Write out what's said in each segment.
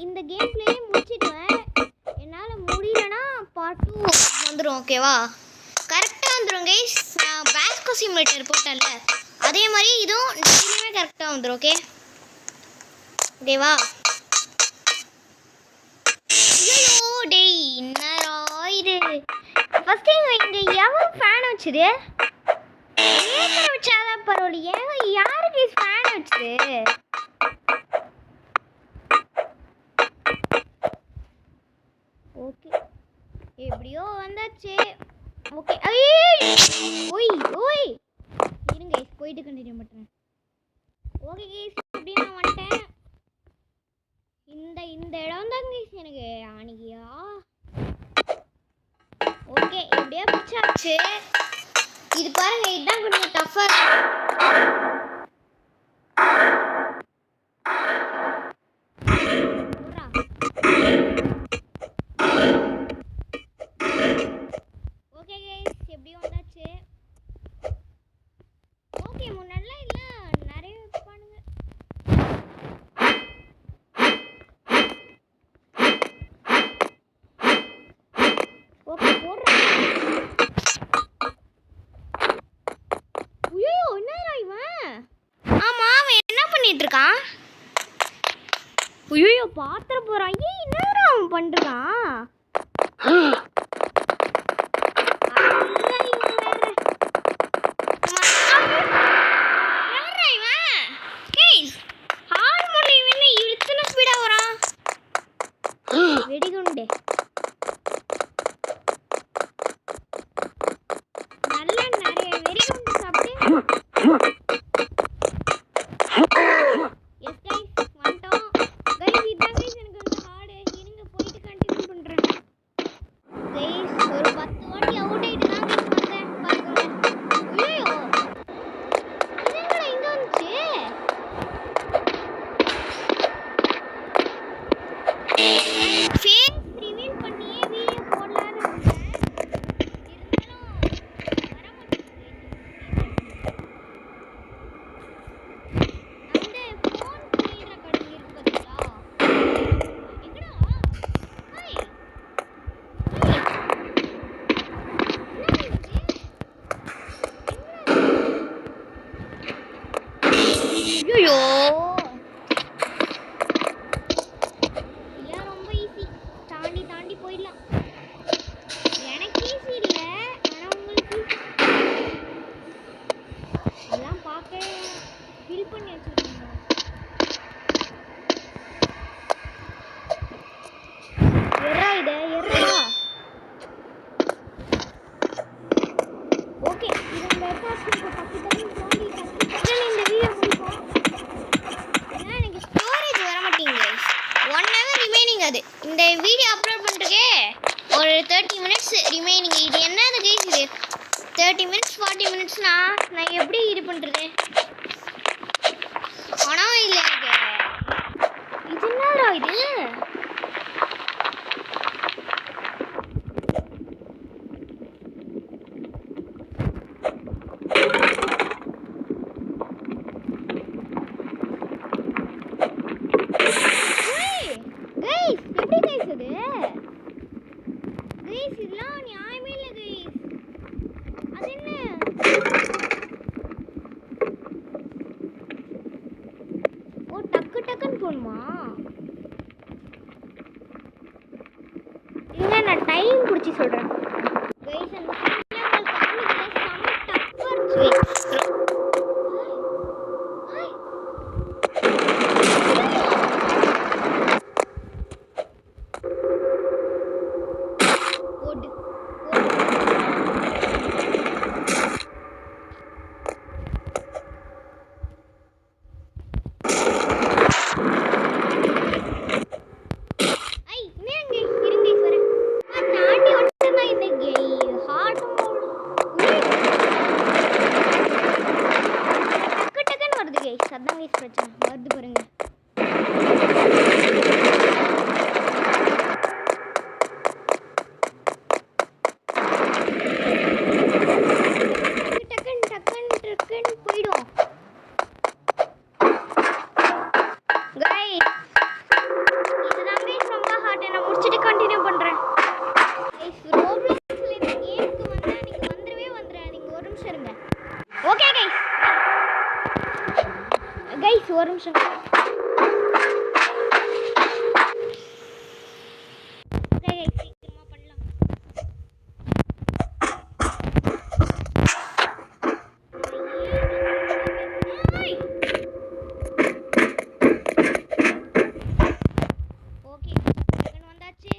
இந்த game play முடிச்சிட்டேன். என்னால் முடியலன்னா பார்ட் 2 வந்துடும். ஓகேவா? கரெக்டாக வந்துடும் கைஸ். நான் பேங்க் சிமுலேட்டர் போட்டேன்ல, அதே மாதிரி இதுவும் டெய்லியுமே கரெக்டாக வந்துடும். ஓகேவா? ஐயோ டேய், என்னடா இது? ஃபர்ஸ்ட் இங்கே எவன் ஃபேன் வச்சுது? வச்சாதான் பரவாயில்ல. யாருக்கு ஃபேன் வச்சுது? ஓகே, எப்படியோ வந்தாச்சு. ஓகே, ஓய் ஓய் இருங்க கைஸ், போயிட்டு கண்டினியூ பண்ணுறேன். ஓகே கைஸ், இப்படி நான் வந்துட்டேன். இந்த இடம் தான் கைஸ் எனக்கு அன்னைக்கியா. ஓகே, எப்படியோ பிடிச்சாச்சு. இது பாருங்க, இதுதான் கொஞ்சம் டஃபா ஓகே கைஸ், எப்படியும் வந்தாச்சு. ஓகே, முன்னாடிலாம் இல்லை, நிறைய பண்ணுங்க. ஓகே, போடுறேன். ஐயோ, என்னடா இவன்? ஆமா, அவன் என்ன பண்ணிட்டு இருக்கான்? ஐயோ, பாத்திர போறான். என்னடா அவன் பண்றான்? வெடிகுண்டு நல்ல நிறைய வெடிகுண்டு சாப்பிட்டு எஸ் கைஸ், வந்துட்டோம். கைஸ், இதான் கைஸ் எனக்கு அந்த ஹார்டு. இருங்க, போயிட்டு கண்டினியூ பண்றேன். கைஸ், ஒரு 10 வாட்டி அவுட் ஆயிட்டு தான் கைஸ் வந்தேன். பாருங்க. ஐயோ, என்னடா இங்க வந்துச்சு? ஃபேஸ் ரிவீல் பண்ணியே வீடியோ போடலாம்னு இருந்தேன். இருந்தாலும் வர மாட்டேங்குது. அந்த ஃபோன் ஸ்க்ரீன்ல கடுங்க இருக்கு பாத்தீங்களா? எங்கடா? ஹாய் ஹாய், ஐயோ, இதெல்லாம் ரொம்ப ஈஸி. தாண்டி தாண்டி போயிடலாம். எனக்கு ஈஸி இல்லை, ஆனால் உங்களுக்கு எல்லாம் பார்க்க ஃபில் பண்ணி வச்சுருக்கீங்க. எறா இது, எறா. ஓகே, இது இந்த எஃபாஸ்டிக்கு பக்கத்து தோண்டி இந்த வீடியோ முடிப்போம். ஏன்னா எனக்கு ஸ்டோரேஜ் வர மாட்டேங்குது. 1 hour ரிமைனிங். அது இந்த வீடியோ அப்லோட் பண்ணுறதுக்கே ஒரு 30 minutes ரிமைனிங். இது என்னது கைஸ்? இது 30 minutes 40 minutesனா நான் எப்படி இது பண்ணுறது? ஆனால் இல்லை, எனக்கு இது என்னடா இது? கைஸ், எப்படி கைஸ் இது? கைஸ், இதெல்லாம் நியாயமே இல்லை கைஸ். அது என்ன? ஓ, டக்கு டக்குன்னு போகணுமா? இல்லை, நான் டைம் பிடிச்சி சொல்கிறேன் கைஸ். அந்த டஃப்பாக இருந்துச்சு. தாண்டி ஒரு நிமிஷம். சீக்கிரமா பண்ணலாம். ஓகே வந்தாச்சு.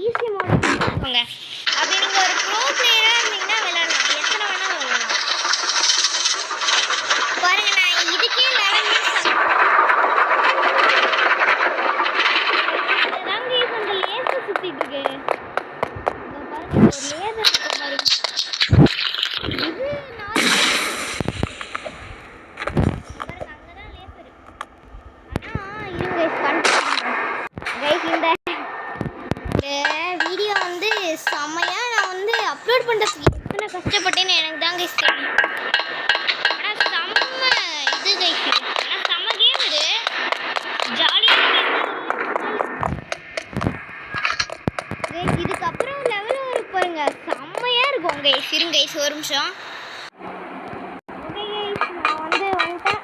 ஈஸி மோட் இருக்குங்க. அப்படி நீங்க ஒரு ப்ரோ பிளேயரா இருந்தீங்கன்னா விளையாடலாம். எத்தனை வேணா விளையாடலாம். பாருங்க நான் இதுக்கே 11 மினிட்ஸ் அதாங்க இந்த லேசர் சுத்திட்டு இருக்கு. இதோ பாருங்க ஒரு லேசர் சுத்த மாதிரி. இது நார்மல். பாருங்க அங்கதான் லேசர். ஆனா இருங்க கண்ட்ரோல் பண்றேன். கைஸ் இந்த வீடியோ வந்து செம்மையா நான் வந்து அப்லோட் பண்றதுக்கு எத்தனை கஷ்டப்பட்டேன்னு எனக்கு தான் கைஸ் தெரியும். ஆனா செம்ம இது கைஸ். ஆனா செம்ம கேம் இது. ஜாலியா கைஸ். இதுக்கப்புறம் லெவல் வரும் பாருங்க. செம்மையா இருக்கும் கைஸ். இருங்க கைஸ் ஒரு நிமிஷம். ஓகே கைஸ் நான் வந்துட்டேன்.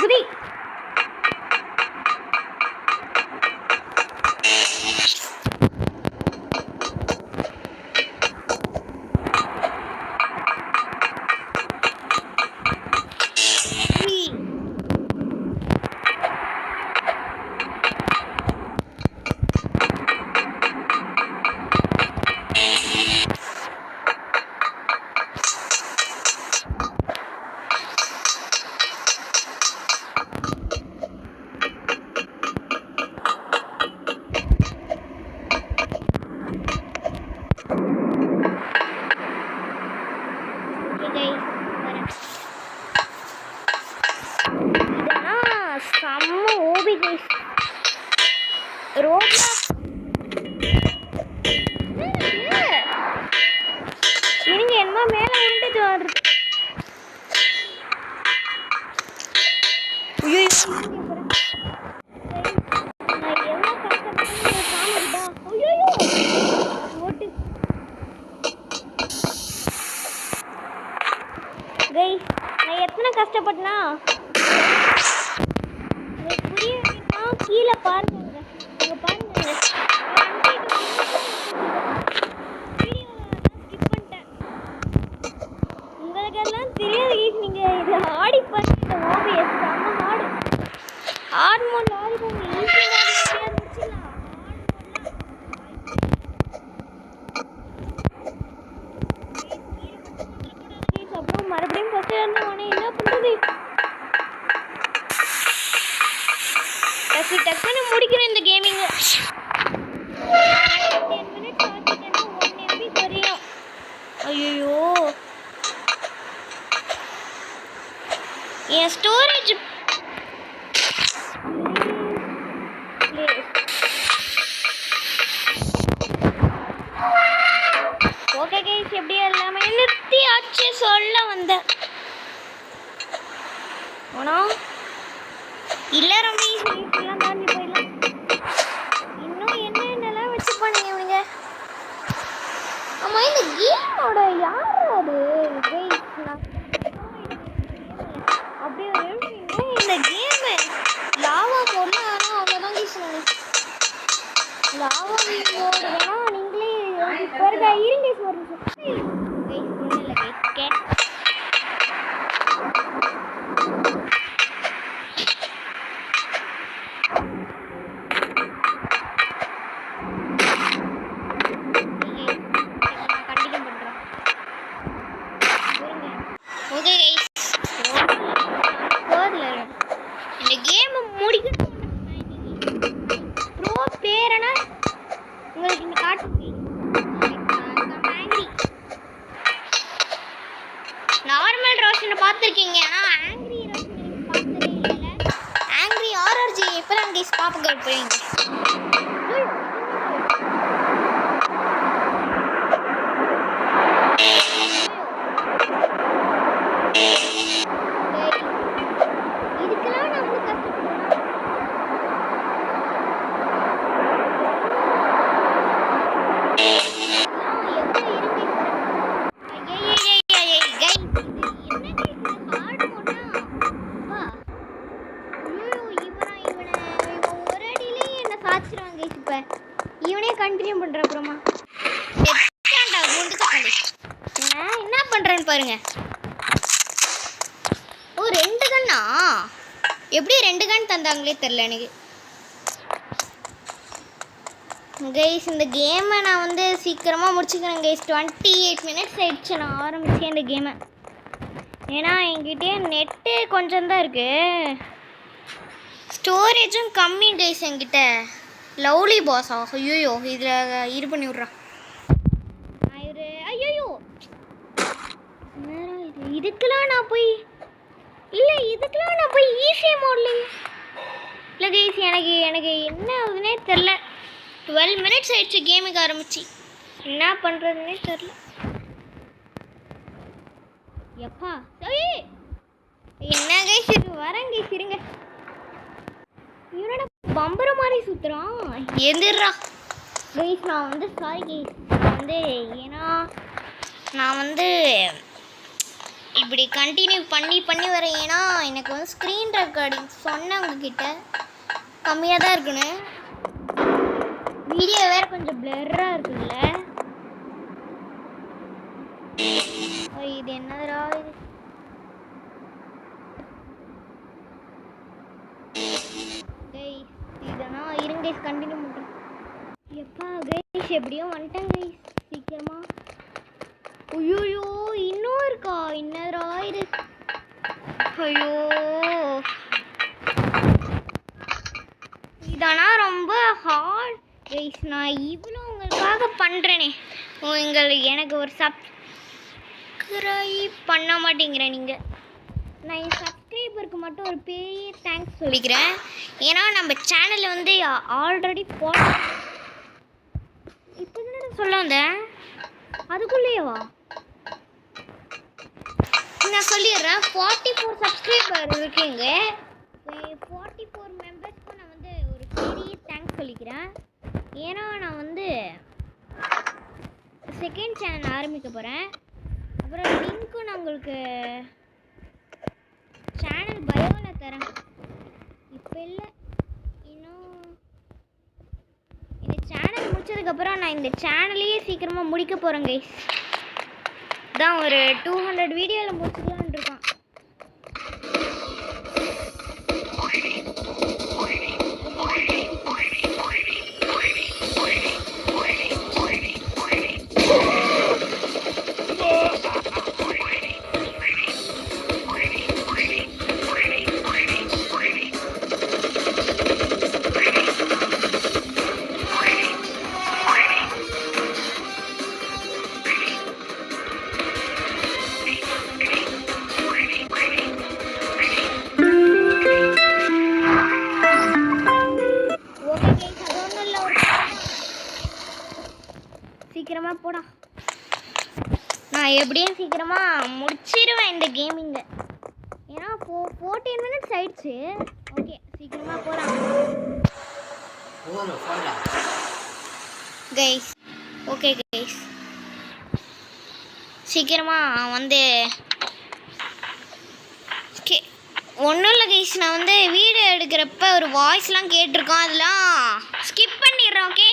குதி செம்ம ஓபி கைஸ். ரோப்ளாக்ஸ் இருங்க என்னமா மேல உண்டுட்டு வருது. ஐயோ நான் எவ்வளோ கஷ்டப்பட்டு காணுதா. ஐயோ ஓட்டு கைஸ் நான் எத்தனை கஷ்டப்பட்டனா புரியுதுன்னா கீழே பாருங்க. இங்க பாருங்க உங்களுக்கெல்லாம் தெரியாது கைஸ். நீங்க இதை ஆடி பாருங்க. இந்த ஓபிஎஸ் செம்ம ஹார்டு. ஹார்ட் மோட்ல ஆடிக்கோங்க. ஈஸி மோட்ல முடிச்சிடலாம். அப்புறம் மறுபடியும் ஃபர்ஸ்ட் இருந்து என்ன பண்றது. டக்குன்னு முடிக்கிறேன் இந்த கேமிங். 10 மினிட்ஸ் ஆச்சுன்னா 1 MB குறையும். ஐயோ என் ஸ்டோரேஜ் ஓகே கைஸ் எப்படியா எல்லாமே நிறுத்தியாச்சு சொல்ல வந்தேன். ஆனால் இல்லை ரொம்ப ஈஸியெல்லாம் தாண்டி போயிடலாம். இன்னும் என்னென்னலாம் வச்சுப்பானுங்க இவனுங்க. ஆமாம் இந்த கேமோட யார் அது அப்படியே இந்த கேமு லாவா போடல. ஆனால் அவ்வளோதான் கீஸ். லாவா போடு வேணா நீங்களே வருதா. இருங்க ஒரு நிமிஷம் கைஸ். ஒன்றும் இல்லை கைஸ். ஓகே ஓகே கைஸ் இந்த கேம் முடிக்கணும். ப்ரோ பேரனா உங்களுக்கு இந்த காட்டு நார்மல் ரோஷனை பார்த்துருக்கீங்க. ஆனால் ஆங்கிரி ரோஷன் பார்த்ததே இல்லை. இங்கே போயிங்க. இதுக்கெல்லாம் நம்ம கஷ்டப்படணும். இவனே கண்டினியூ பண்ற அப்புறமா என்ன பண்றேன்னு பாருங்க. ஓ 2 கண்ணா? எப்படி 2 கன் தந்தாங்களே தெரியல எனக்கு. கைஸ் இந்த கேமை நான் வந்து சீக்கிரமாக முடிச்சுக்கிறேன் கைஸ். 28 மினிட்ஸ் ஆயிடுச்சு நான் ஆரம்பிச்சேன் இந்த கேமை. ஏன்னா என்கிட்டே நெட்டு கொஞ்சம் தான் இருக்குது, ஸ்டோரேஜும் கம்மி கைஸ் என்கிட்ட. லவ்லி பாஸா? ஐயோ இதில் இது பண்ணி விட்றான். ஐயோ இதுக்கெல்லாம் நான் போய் ஈஸியாக மோடலிங் இல்லை கைஸ். எனக்கு என்ன ஆகுதுன்னே தெரில. 12 மினிட்ஸ் ஆயிடுச்சு கேமுக்கு ஆரம்பிச்சு. என்ன பண்ணுறதுன்னே தெரில. எப்பா என்ன கைஸ் இது வரேன் கைஸ் இருங்க. இவனோட பம்பர மாதிரி சுற்றுறான். எந்திரா கைஸ். நான் வந்து சாரி கைஸ். ஏன்னா நான் வந்து இப்படி கண்டினியூ பண்ணி வரேன். ஏன்னா எனக்கு வந்து ஸ்க்ரீன் ரெக்கார்டிங் சொன்னவங்கக்கிட்ட கம்மியாக தான் இருக்குன்னு. வீடியோ வேறு கொஞ்சம் பிளர்ராக இருக்குல்ல. இது என்னதுடா இது? கைஸ் இதெல்லாம் இருங்க கைஸ் கண்டினியூ பண்ணுறேன். எப்பா கைஸ் எப்படியும் வந்துட்டேன் கைஸ் சீக்கிரமா. ஐயோ இன்னும் இருக்கா? என்னடா இது? ஐயோ இதானா ரொம்ப ஹார்ட் கைஸ். நான் இவ்வளோ உங்களுக்காக பண்ணுறேனே. எனக்கு ஒரு சப்ஸ்கிரைப் பண்ண மாட்டேங்கிறேன் நீங்கள். நான் என் சப்ஸ்கிரைபருக்கு மட்டும் ஒரு பெரிய தேங்க்ஸ் சொல்லிக்கிறேன். ஏன்னா நம்ம சேனலில் வந்து ஆல்ரெடி இப்போ தான் சொல்ல வந்தேன் அதுக்குள்ளேயேவா நான் சொல்லிடுறேன். 44 சப்ஸ்கிரைபர் இருக்கீங்க. 44 மெம்பர்ஸ்க்கும் நான் வந்து ஒரு பெரிய தேங்க்ஸ் சொல்லிக்கிறேன். ஏன்னா நான் வந்து செகண்ட் சேனல் ஆரம்பிக்க போகிறேன். அப்புறம் லிங்க்கும் நான் உங்களுக்கு சேனல் பயோவில் தரேன். இப்போ இல்லை, இன்னும் இந்த சேனல் முடிச்சதுக்கப்புறம் நான் இந்த சேனலையே சீக்கிரமாக முடிக்க போகிறேன் கைஸ். தான் ஒரு 200 வீடியோவில் முடிச்சுக்கலான்னு இருக்கான். சீக்கிரமாக போடா. நான் எப்படியும் சீக்கிரமாக முடிச்சிடுவேன் இந்த கேமிங்கை. ஏன்னா 14 மினிட்ஸ் ஆயிடுச்சு. ஓகே சீக்கிரமாக போகலாம் கைஸ். ஓகே கைஸ் சீக்கிரமாக வந்து ஓகே ஒன்றும் இல்லை கைஸ். நான் வந்து வீடியோ எடுக்கிறப்ப ஒரு வாய்ஸ்லாம் கேட்டிருக்கோம், அதெல்லாம் ஸ்கிப் பண்ணிடுறேன். ஓகே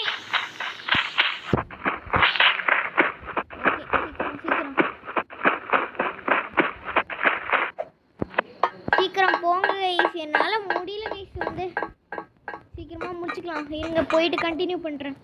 சீக்கிரம் போங்க கைஸ். என்னால் முடியல கைஸ். வந்து சீக்கிரமாக முடிச்சுக்கலாம். இருங்க போயிட்டு கண்டினியூ பண்ணுறேன்.